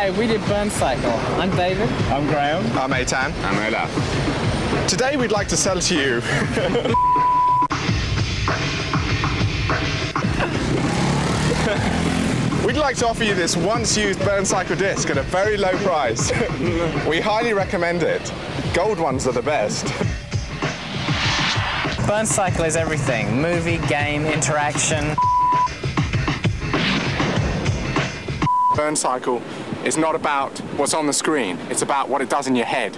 Hi, we did Burn Cycle. I'm David. I'm Graham. I'm Eitan. I'm Ola. Today we'd like to sell to you we'd like to offer you this once-used Burn Cycle disc at a very low price. We highly recommend it. Gold ones are the best. Burn Cycle is everything. Movie, game, interaction. Burn Cycle is not about what's on the screen, it's about what it does in your head.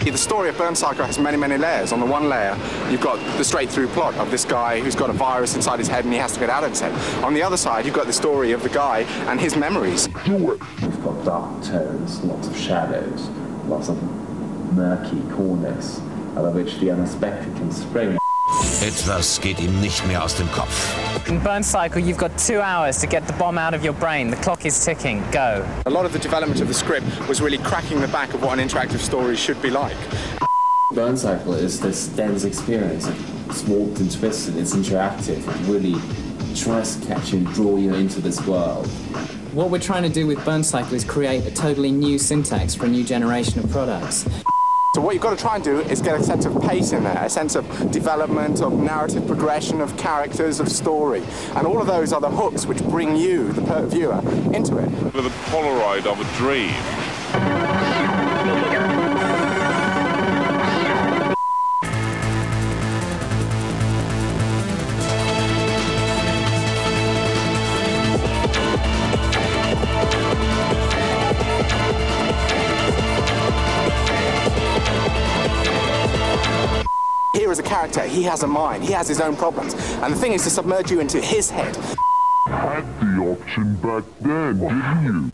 The story of Burn Cycle has many, many layers. On the one layer, you've got the straight-through plot of this guy who's got a virus inside his head and he has to get out of his head. On the other side, you've got the story of the guy and his memories. We've got dark tones, lots of shadows, lots of murky corners, out of which the unexpected can spring. Etwas geht ihm nicht mehr aus dem Kopf. In Burn Cycle, you've got 2 hours to get the bomb out of your brain. The clock is ticking. Go. A lot of the development of the script was really cracking the back of what an interactive story should be like. Burn Cycle is this dense experience. It's warped and twisted, it's interactive, it really tries to catch you and draw you into this world. What we're trying to do with Burn Cycle is create a totally new syntax for a new generation of products. So what you've got to try and do is get a sense of pace in there, a sense of development, of narrative progression, of characters, of story. And all of those are the hooks which bring you, the viewer, into it. With a Polaroid of a dream. Here is a character, he has a mind, he has his own problems, and the thing is to submerge you into his head. Had the option back then, didn't you?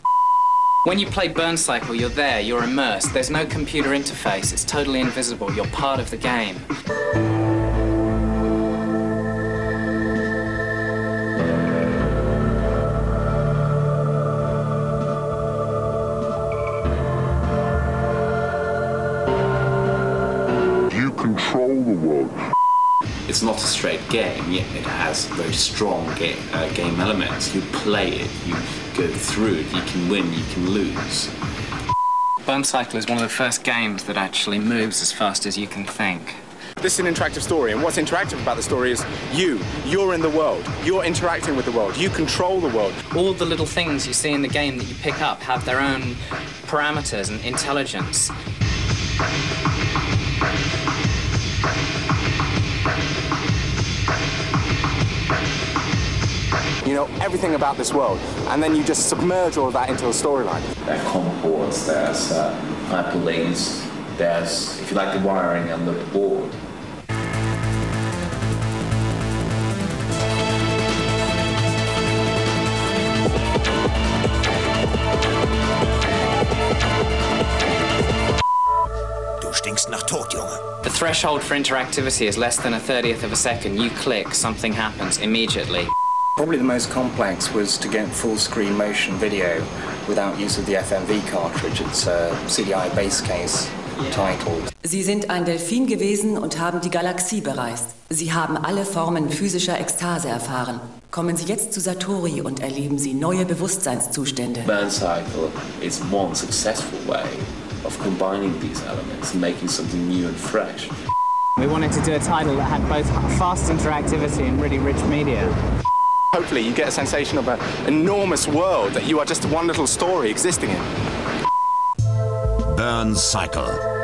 When you play Burn Cycle, you're there, you're immersed. There's no computer interface, it's totally invisible, you're part of the game. Control the world. It's not a straight game, yet it has very strong game elements. You play it, you go through it, you can win, you can lose. Burn Cycle is one of the first games that actually moves as fast as you can think. This is an interactive story, and what's interactive about the story is you're in the world, you're interacting with the world, you control the world. All the little things you see in the game that you pick up have their own parameters and intelligence. You know everything about this world, and then you just submerge all of that into a storyline. There are COM ports, there's hyperlinks, there's, if you like, the wiring under the board. Du stinkst nach Tod, Junge. The threshold for interactivity is less than a 30th of a second. You click, something happens immediately. Probably the most complex was to get full-screen motion video without use of the FMV cartridge. It's a CDI base case titled. Sie sind ein Delfin gewesen und haben die Galaxie bereist. Sie haben alle Formen physischer Ekstase erfahren. Kommen Sie jetzt zu Satori und erleben Sie neue Bewusstseinszustände. Burn Cycle is one successful way of combining these elements and making something new and fresh. We wanted to do a title that had both fast interactivity and really rich media. Hopefully you get a sensation of an enormous world that you are just one little story existing in. Burn Cycle.